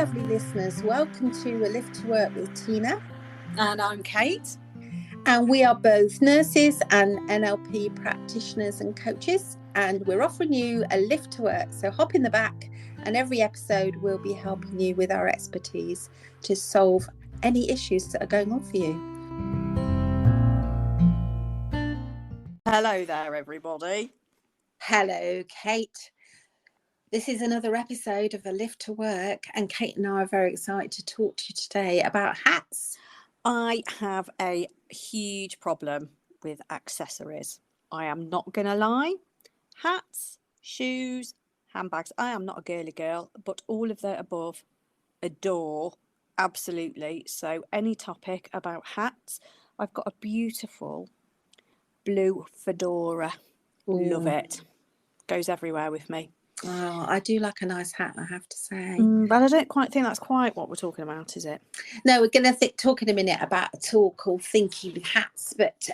lovely listeners, welcome to A Lift to Work with Tina. And I'm Kate. And we are both nurses and NLP practitioners and coaches, and we're offering you a lift to work. So hop in the back, and every episode we'll be helping you with our expertise to solve any issues that are going on for you. Hello there, everybody. Hello, Kate. This is another episode of A Lift to Work, and Kate and I are very excited to talk to you today about hats. I have a huge problem with accessories. I am not going to lie. Hats, shoes, handbags. I am not a girly girl, but all of the above, adore, absolutely. So any topic about hats, I've got a beautiful blue Fedora. Ooh. Love it. Goes everywhere with me. Oh, I do like a nice hat, I have to say. But I don't quite think that's quite what we're talking about, is it? No, we're going to talk in a minute about a tool called Thinking Hats. But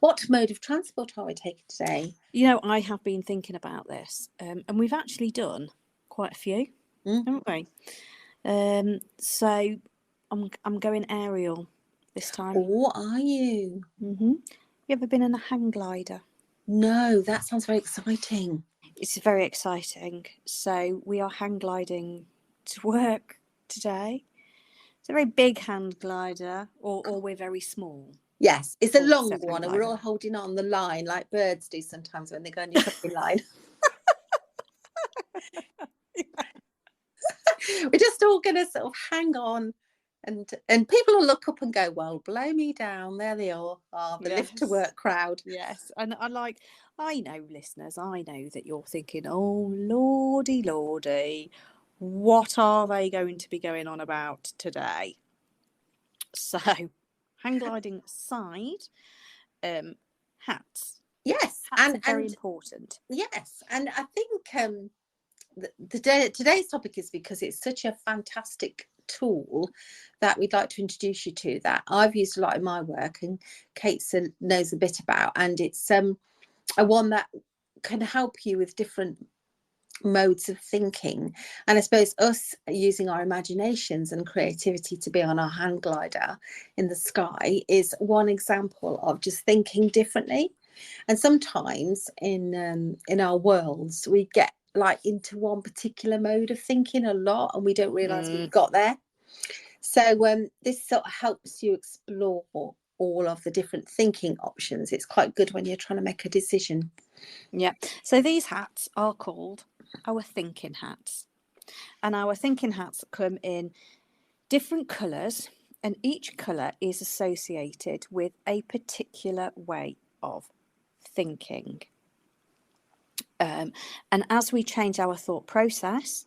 what mode of transport are we taking today? You know, I have been thinking about this, and we've actually done quite a few, haven't we? So I'm going aerial this time. Oh, are you? Mm-hmm. You ever been in a hang glider? No, that sounds very exciting. It's very exciting. So we are hang gliding to work today. It's a very big hang glider, or we're very small. Yes, it's a long one, and we're all holding on the line like birds do sometimes when they go on your shopping line. We're just all going to sort of hang on, and people will look up and go, well, blow me down. There they all are, the Lift to Work crowd. Yes, and I know, listeners, I know that you're thinking, oh, lordy, what are they going to be going on about today? So, hang gliding aside, hats. Yes, hats are very important. Yes, and I think today's topic is because it's such a fantastic tool that we'd like to introduce you to, that I've used a lot in my work, and Kate knows a bit about, and it's a one that can help you with different modes of thinking. And I suppose us using our imaginations and creativity to be on our hang glider in the sky is one example of just thinking differently. And sometimes in our worlds we get like into one particular mode of thinking a lot, and we don't realize we've got there. So this sort of helps you explore all of the different thinking options. It's quite good when you're trying to make a decision. Yeah. So these hats are called our thinking hats, and our thinking hats come in different colours, and each colour is associated with a particular way of thinking. And as we change our thought process,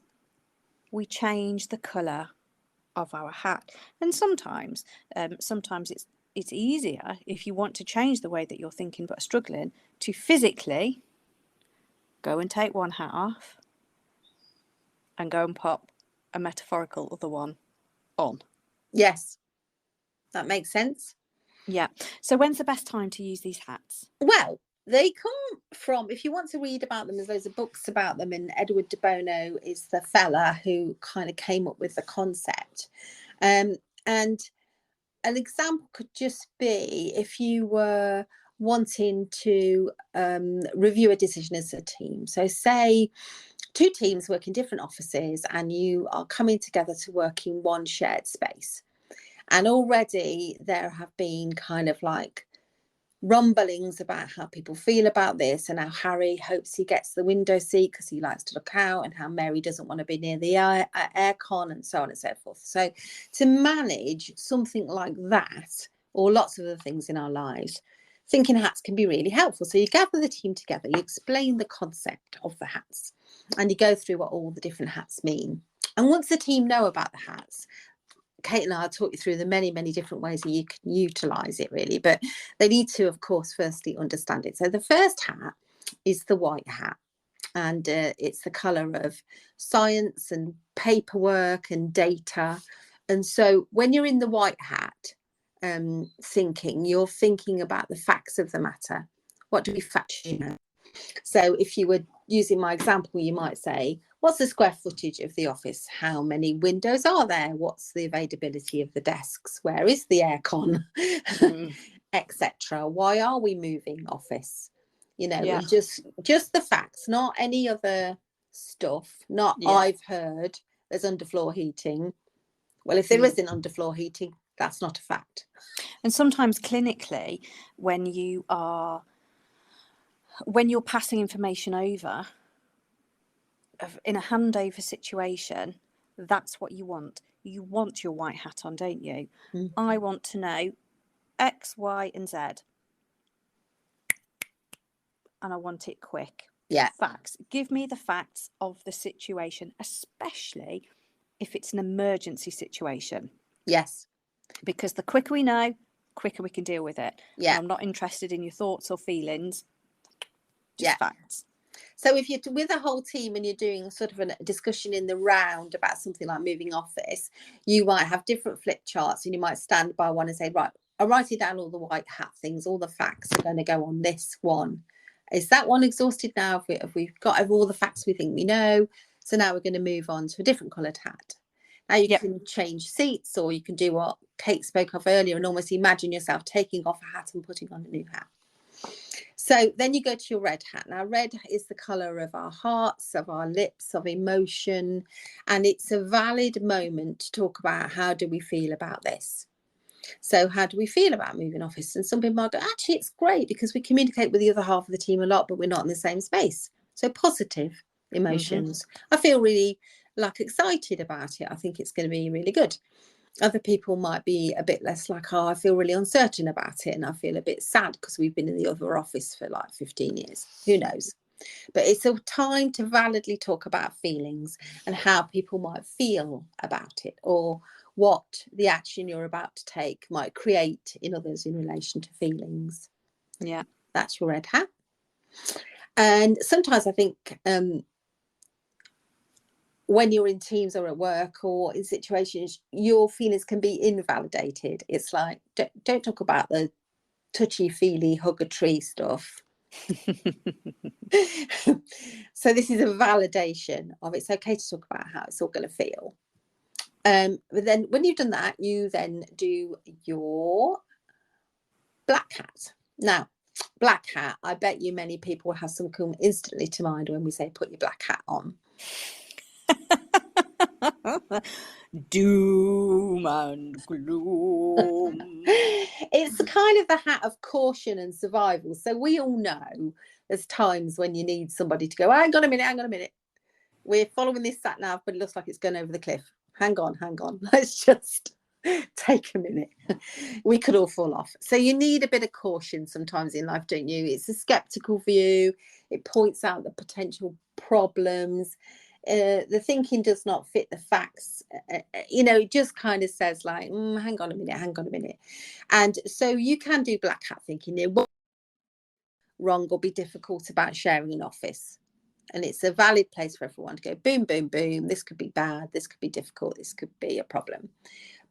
we change the colour of our hat. And sometimes it's easier, if you want to change the way that you're thinking but are struggling, to physically go and take one hat off and go and pop a metaphorical other one on. Yes, that makes sense. Yeah. So when's the best time to use these hats? Well, they come from, if you want to read about them, there's loads of books about them, and DeBono is the fella who kind of came up with the concept. And an example could just be if you were wanting to review a decision as a team. So say two teams work in different offices, and you are coming together to work in one shared space. And already there have been kind of like rumblings about how people feel about this, and how Harry hopes he gets the window seat because he likes to look out, and how Mary doesn't want to be near the aircon, and so on and so forth. So to manage something like that, or lots of other things in our lives, thinking hats can be really helpful. So you gather the team together, you explain the concept of the hats, and you go through what all the different hats mean. And once the team know about the hats, Kate and I will talk you through the many, many different ways that you can utilise it, really. But they need to, of course, firstly understand it. So the first hat is the white hat. And it's the colour of science and paperwork and data. And so when you're in the white hat thinking, you're thinking about the facts of the matter. What do we factually know? So if you were using my example, you might say, What's the square footage of the office? How many windows are there? What's the availability of the desks? Where is the aircon? Etc. Why are we moving office? And just the facts, not any other stuff. Not I've heard there's underfloor heating. Well, if there isn't underfloor heating, that's not a fact. And sometimes clinically, when you're passing information over in a handover situation, that's what you want. You want your white hat on, don't you? I want to know X, Y, and Z. And I want it quick. Yeah. Facts. Give me the facts of the situation, especially if it's an emergency situation. Yes. Because the quicker we know, quicker we can deal with it. Yeah. And I'm not interested in your thoughts or feelings. Just facts. So if you're with a whole team and you're doing sort of a discussion in the round about something like moving office, you might have different flip charts, and you might stand by one and say, right, I'm writing down all the white hat things, all the facts are going to go on this one. Is that one exhausted now? Have we got all the facts we think we know? So now we're going to move on to a different coloured hat. Now you can change seats, or you can do what Kate spoke of earlier and almost imagine yourself taking off a hat and putting on a new hat. So then you go to your red hat. Now, red is the colour of our hearts, of our lips, of emotion. And it's a valid moment to talk about how do we feel about this. So how do we feel about moving office? And some people might go, actually, it's great because we communicate with the other half of the team a lot, but we're not in the same space. So positive emotions. I feel really excited about it. I think it's going to be really good. Other people might be a bit less I feel really uncertain about it, and I feel a bit sad because we've been in the other office for 15 years. Who knows? But it's a time to validly talk about feelings and how people might feel about it, or what the action you're about to take might create in others in relation to feelings. Yeah. That's your red hat. And sometimes I think when you're in teams or at work or in situations, your feelings can be invalidated. It's like, don't talk about the touchy-feely hug a tree stuff. So this is a validation of it's okay to talk about how it's all going to feel. But then when you've done that, you then do your black hat. Now, black hat, I bet you many people have some come instantly to mind when we say put your black hat on. Doom and gloom. It's kind of the hat of caution and survival. So we all know there's times when you need somebody to go, hang on a minute. We're following this sat nav, but it looks like it's going over the cliff. Hang on. Let's just take a minute. We could all fall off. So you need a bit of caution sometimes in life, don't you? It's a skeptical view. It points out the potential problems. The thinking does not fit the facts. It just kind of says hang on a minute. And so you can do black hat thinking. What's wrong or be difficult about sharing an office? And it's a valid place for everyone to go, boom, boom, boom. This could be bad. This could be difficult. This could be a problem.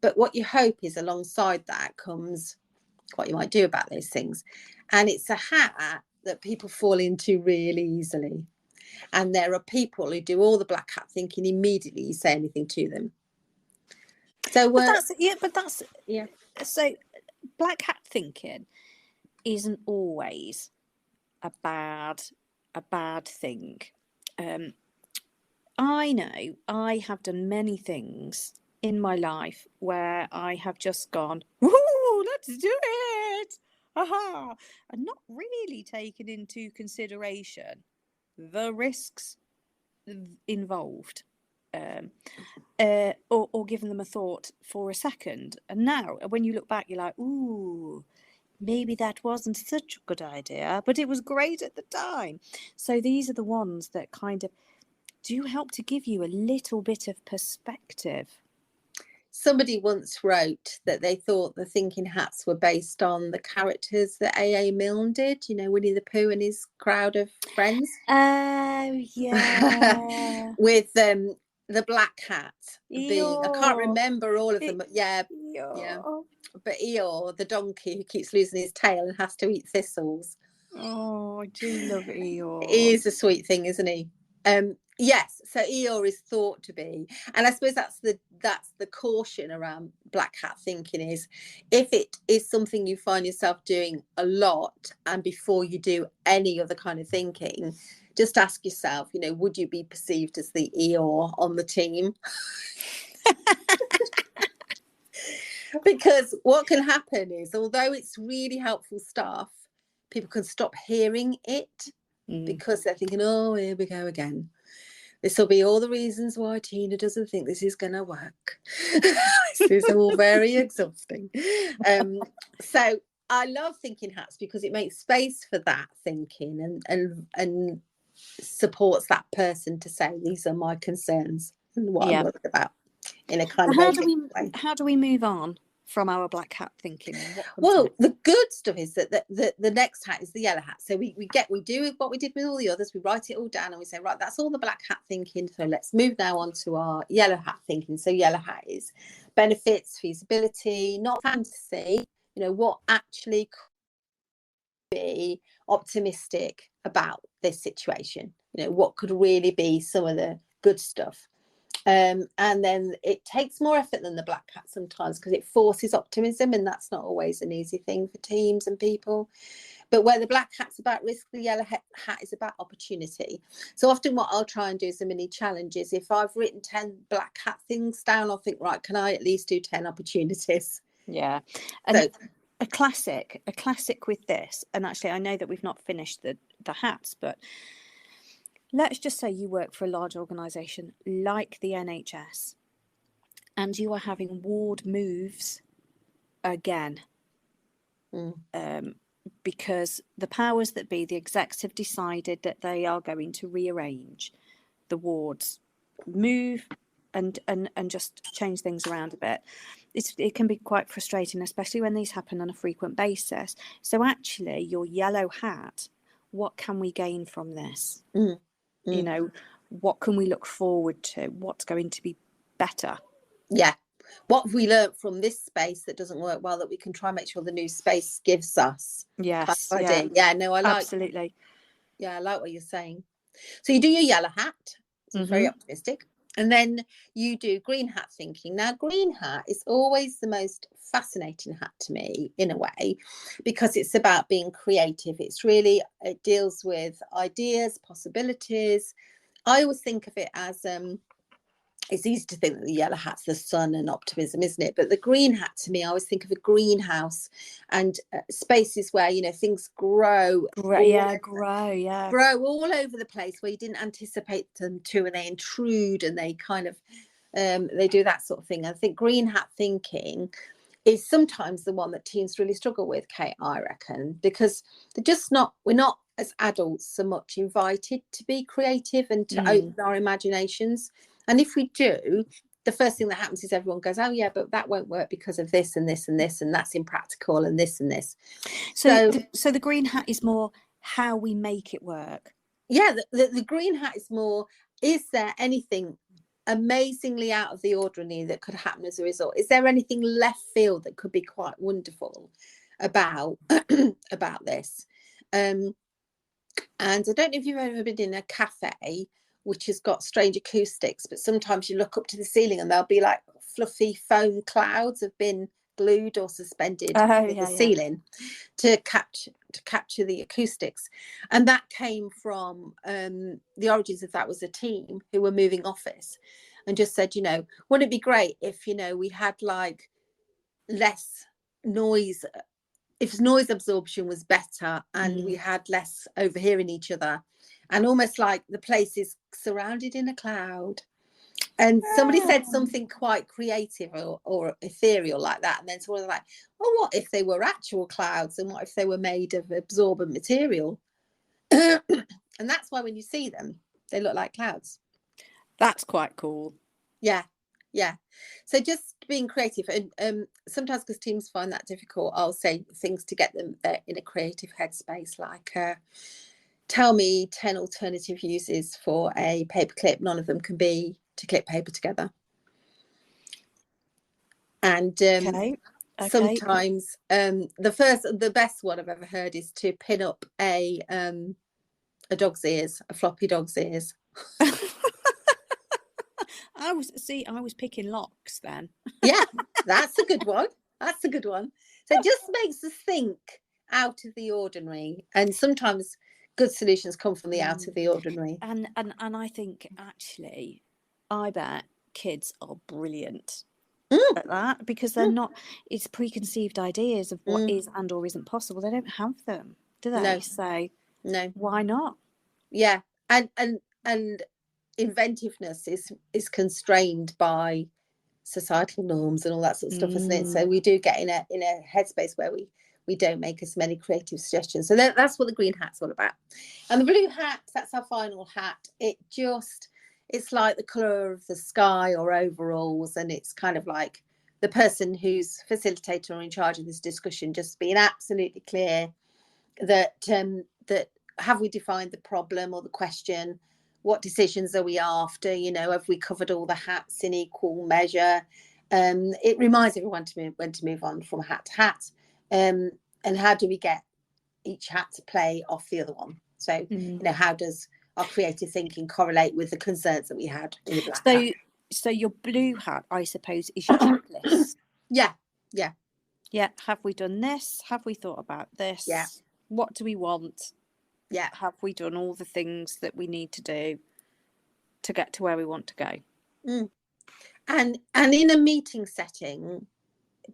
But what you hope is alongside that comes what you might do about those things. And it's a hat that people fall into really easily. And there are people who do all the black hat thinking immediately you say anything to them. So so black hat thinking isn't always a bad thing. I know I have done many things in my life where I have just gone, woo, let's do it, aha, and not really taken into consideration the risks involved, or given them a thought for a second. And now when you look back, you're like, ooh, maybe that wasn't such a good idea, but it was great at the time. So these are the ones that kind of do help to give you a little bit of perspective. Somebody once wrote that they thought the thinking hats were based on the characters that A.A. Milne did, Winnie the Pooh and his crowd of friends. Oh, yeah. With the black hat being, I can't remember all of them. Yeah. But Eeyore, the donkey who keeps losing his tail and has to eat thistles. Oh, I do love Eeyore. He is a sweet thing, isn't he? Yes, so Eeyore is thought to be, and I suppose that's the caution around black hat thinking is, if it is something you find yourself doing a lot, and before you do any other kind of thinking, just ask yourself, would you be perceived as the Eeyore on the team? Because what can happen is, although it's really helpful stuff, people can stop hearing it because they're thinking, oh, here we go again. This will be all the reasons why Tina doesn't think this is going to work. This is all very exhausting. So I love thinking hats because it makes space for that thinking and supports that person to say, these are my concerns and what I'm worried about in a kind of way. How do we move on from our black hat thinking? Well, the good stuff is that the next hat is the yellow hat. So we do what we did with all the others. We write it all down and we say, right, that's all the black hat thinking. So let's move now on to our yellow hat thinking. So yellow hat is benefits, feasibility, not fantasy. What actually could be optimistic about this situation. What could really be some of the good stuff. And then it takes more effort than the black hat sometimes because it forces optimism, and that's not always an easy thing for teams and people. But where the black hat's about risk, the yellow hat is about opportunity. So often what I'll try and do is a mini challenges. If I've written 10 black hat things down, I'll think, right, can I at least do 10 opportunities? Yeah. And so, a classic with this, and actually I know that we've not finished the hats, but let's just say you work for a large organisation like the NHS and you are having ward moves again. Because the powers that be, the execs, have decided that they are going to rearrange the wards, move and just change things around a bit. It can be quite frustrating, especially when these happen on a frequent basis. So actually, your yellow hat, what can we gain from this? What can we look forward to? What's going to be better? Yeah. What have we learned from this space that doesn't work well that we can try and make sure the new space gives us? Yes. Yeah. No, I like. Absolutely. Yeah, I like what you're saying. So you do your yellow hat. So it's very optimistic. And then you do green hat thinking. Now, green hat is always the most fascinating hat to me in a way, because it's about being creative. It deals with ideas, possibilities. I always think of it as it's easy to think that the yellow hat's the sun and optimism, isn't it? But the green hat, to me, I always think of a greenhouse and spaces where, things grow. Grow All over the place where you didn't anticipate them to, and they intrude and they kind of, they do that sort of thing. I think green hat thinking is sometimes the one that teens really struggle with, Kate, I reckon, because we're not as adults so much invited to be creative and to open our imaginations. And if we do, the first thing that happens is everyone goes, oh yeah, but that won't work because of this and this and this, and that's impractical and this and this. So the green hat is more how we make it work. Yeah, the green hat is more, is there anything amazingly out of the ordinary that could happen as a result? Is there anything left field that could be quite wonderful about this? And I don't know if you've ever been in a cafe which has got strange acoustics, but sometimes you look up to the ceiling and there'll be like fluffy foam clouds have been glued or suspended to the ceiling to capture the acoustics. And that came from the origins of that was a team who were moving office and just said, wouldn't it be great if we had like less noise, if noise absorption was better and we had less overhearing each other, and almost like the place is surrounded in a cloud. And somebody said something quite creative or ethereal like that. And then someone was like, well, what if they were actual clouds? And what if they were made of absorbent material? And that's why when you see them, they look like clouds. That's quite cool. Yeah. So just being creative. And sometimes because teams find that difficult, I'll say things to get them in a creative headspace, like tell me 10 alternative uses for a paperclip. None of them can be to clip paper together. And sometimes the best one I've ever heard is to pin up a dog's ears, a floppy dog's ears. I was picking locks then. Yeah, that's a good one. That's a good one. So it just makes us think out of the ordinary, and sometimes good solutions come from the out of the ordinary. And I think actually, I bet kids are brilliant at that, because they're not, it's preconceived ideas of what is and or isn't possible. They don't have them, do they? No. So No. why not? Yeah. And inventiveness is constrained by societal norms and all that sort of stuff, isn't it? So we do get in a headspace where we don't make as many creative suggestions. So that's what the green hat's all about. And the blue hat, that's our final hat. It's like the colour of the sky or overalls, and it's kind of like the person who's facilitator or in charge of this discussion just being absolutely clear that that have we defined the problem or the question? What decisions are we after? Have we covered all the hats in equal measure? It reminds everyone when to move on from hat to hat. And how do we get each hat to play off the other one? So, how does our creative thinking correlate with the concerns that we had in the black hat? So your blue hat, I suppose, is your checklist. Yeah. Have we done this? Have we thought about this? Yeah. What do we want? Yeah. Have we done all the things that we need to do to get to where we want to go? And in a meeting setting,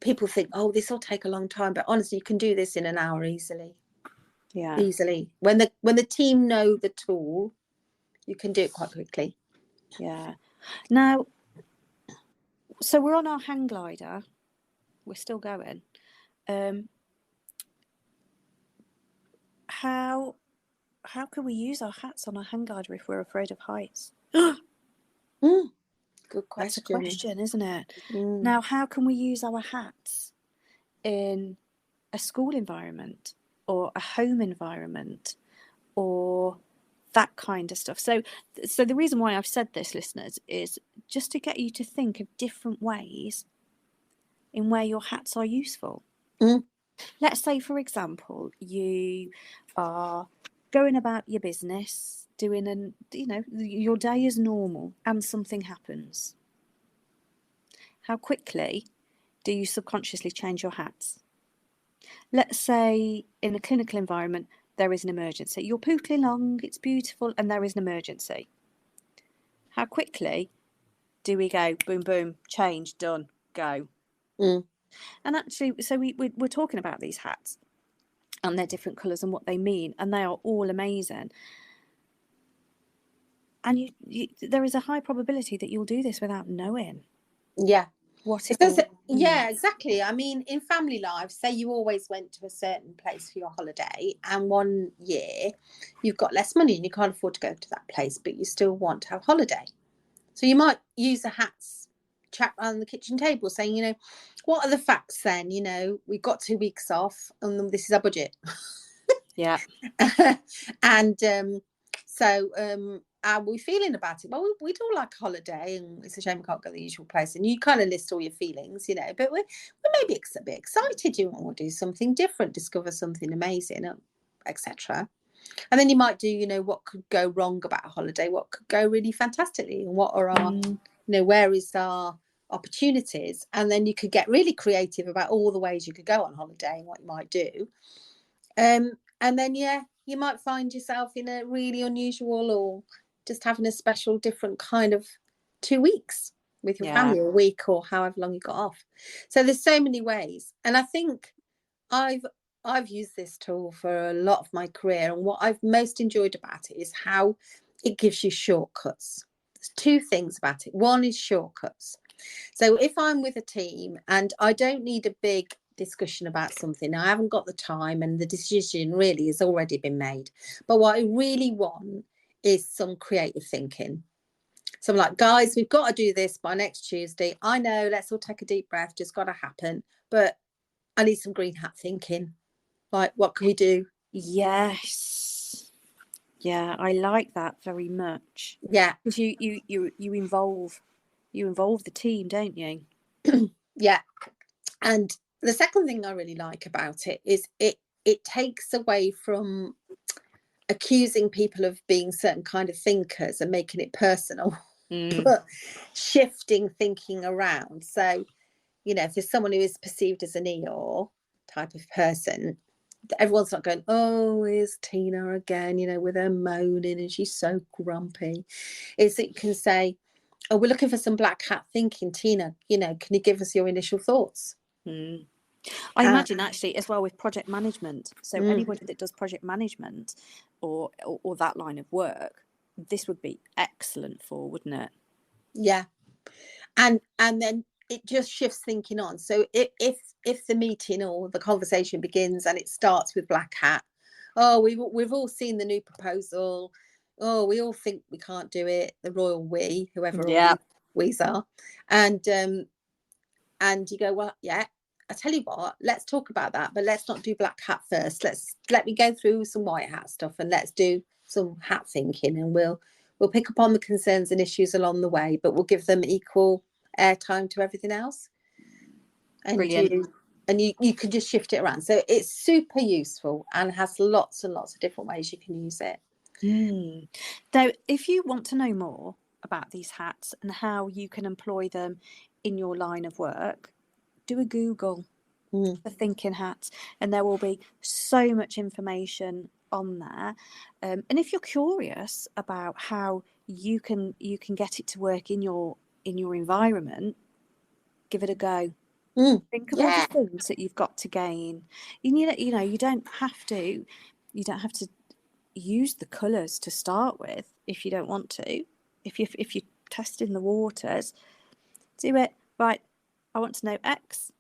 people think, oh, this will take a long time, but honestly, you can do this in an hour easily. Yeah. Easily. When the team know the tool, you can do it quite quickly. Yeah. Now, so we're on our hang glider. We're still going. How can we use our hats on our hang glider if we're afraid of heights? Good question. That's a question, isn't it? Now, how can we use our hats in a school environment or a home environment or that kind of stuff? So the reason why I've said this, listeners, is just to get you to think of different ways in where your hats are useful. Let's say, for example, you are going about your business, doing your day is normal, and something happens. How quickly do you subconsciously change your hats? Let's say in a clinical environment, there is an emergency. You're pootling along, it's beautiful, and there is an emergency. How quickly do we go, boom, boom, change, done, go? And actually, so we're talking about these hats and their different colours and what they mean, and they are all amazing. And there is a high probability that you'll do this without knowing. Yeah. What it is. Yeah, exactly. I mean, in family life, say you always went to a certain place for your holiday, and one year you've got less money and you can't afford to go to that place, but you still want to have a holiday. So you might use a hats chat around the kitchen table saying, what are the facts then? We've got 2 weeks off and this is our budget. Yeah. And so how are we feeling about it? Well, we'd all like a holiday, and it's a shame we can't go to the usual place. And you kind of list all your feelings, but we're maybe a bit excited. You want to do something different, discover something amazing, etc. And then you might do, what could go wrong about a holiday, what could go really fantastically, and what are our, where is our opportunities. And then you could get really creative about all the ways you could go on holiday and what you might do. And then, you might find yourself in a really unusual or just having a special, different kind of 2 weeks with your family, or a week, or however long you got off. So there's so many ways. And I think I've used this tool for a lot of my career, and what I've most enjoyed about it is how it gives you shortcuts. There's 2 things about it. One is shortcuts. So if I'm with a team and I don't need a big discussion about something, I haven't got the time and the decision really has already been made, but what I really want is some creative thinking. So I'm like, guys, we've got to do this by next Tuesday. I know, let's all take a deep breath, just got to happen, but I need some green hat thinking. Like, what can we do? Yes. Yeah, I like that very much. Yeah. Because you involve the team, don't you? Yeah. And the second thing I really like about it is it takes away from accusing people of being certain kind of thinkers and making it personal, but shifting thinking around. So, you know, if there's someone who is perceived as an Eeyore type of person, everyone's not going, oh, here's Tina again, you know, with her moaning and she's so grumpy. Is that you can say, oh, we're looking for some black hat thinking, Tina, you know, can you give us your initial thoughts? I imagine actually as well with project management. So anybody that does project management or that line of work, this would be excellent for, wouldn't it? Yeah. And then it just shifts thinking on. So if the meeting or the conversation begins and it starts with black hat, oh, we've all seen the new proposal. Oh, we all think we can't do it. The royal we, whoever we's are, and you go, well, yeah. I tell you what, let's talk about that, but let's not do black hat first. Let me go through some white hat stuff and let's do some hat thinking, and we'll pick up on the concerns and issues along the way, but we'll give them equal airtime to everything else. And brilliant. You can just shift it around. So it's super useful and has lots and lots of different ways you can use it. Though, if you want to know more about these hats and how you can employ them in your line of work, do a Google for thinking hats, and there will be so much information on there. And if you're curious about how you can get it to work in your environment, give it a go. Think of all the things that you've got to gain. You know, you don't have to use the colours to start with if you don't want to. If you're testing the waters, do it right. I want to know X,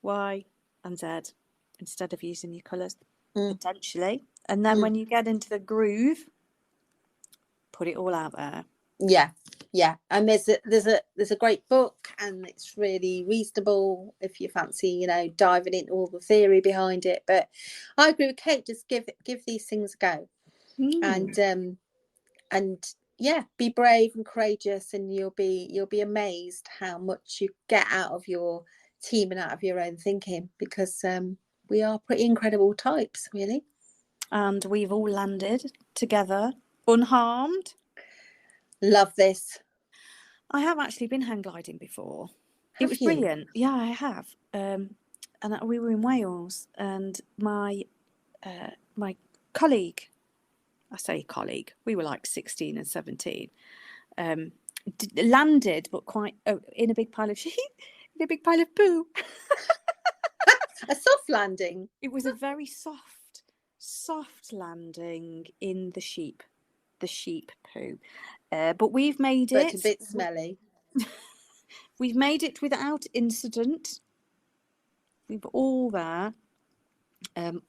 Y, and Z instead of using your colours, potentially. And then when you get into the groove, put it all out there. Yeah. And there's a great book, and it's really reasonable if you fancy, you know, diving into all the theory behind it. But I agree with Kate. Just give these things a go, and yeah, be brave and courageous, and you'll be amazed how much you get out of your team and out of your own thinking, because we are pretty incredible types, really. And we've all landed together unharmed. Love this. I have actually been hang gliding before. It was brilliant. Yeah, I have. And we were in Wales, and my colleague, I say colleague, we were like 16 and 17, landed, but quite in a big pile of shit, in a big pile of poo. A soft landing. It was a very soft landing in the sheep poo. But we've made it. But a bit smelly. We've made it without incident. We were all there,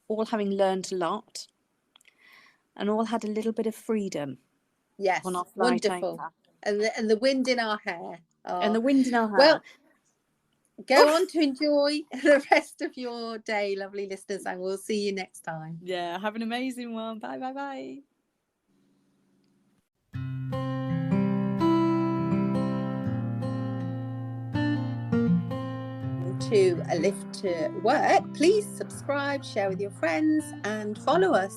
all having learned a lot, and all had a little bit of freedom. Yes, on our flight wonderful. Over. And the wind in our hair. Oh. And the wind in our hair. Well, go on to enjoy the rest of your day, lovely listeners, and we'll see you next time. Yeah, have an amazing one. Bye, bye, bye. To A Lift to Work, please subscribe, share with your friends, and follow us.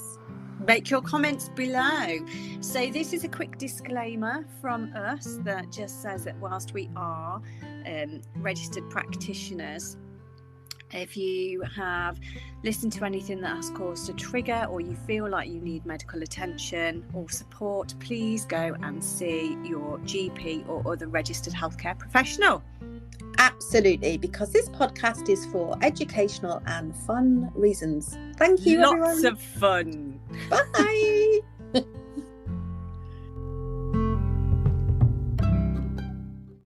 Make your comments below. So this is a quick disclaimer from us that just says that whilst we are registered practitioners, if you have listened to anything that has caused a trigger, or you feel like you need medical attention or support, please go and see your GP or other registered healthcare professional. Absolutely, because this podcast is for educational and fun reasons. Thank you, everyone. Lots of fun. Bye.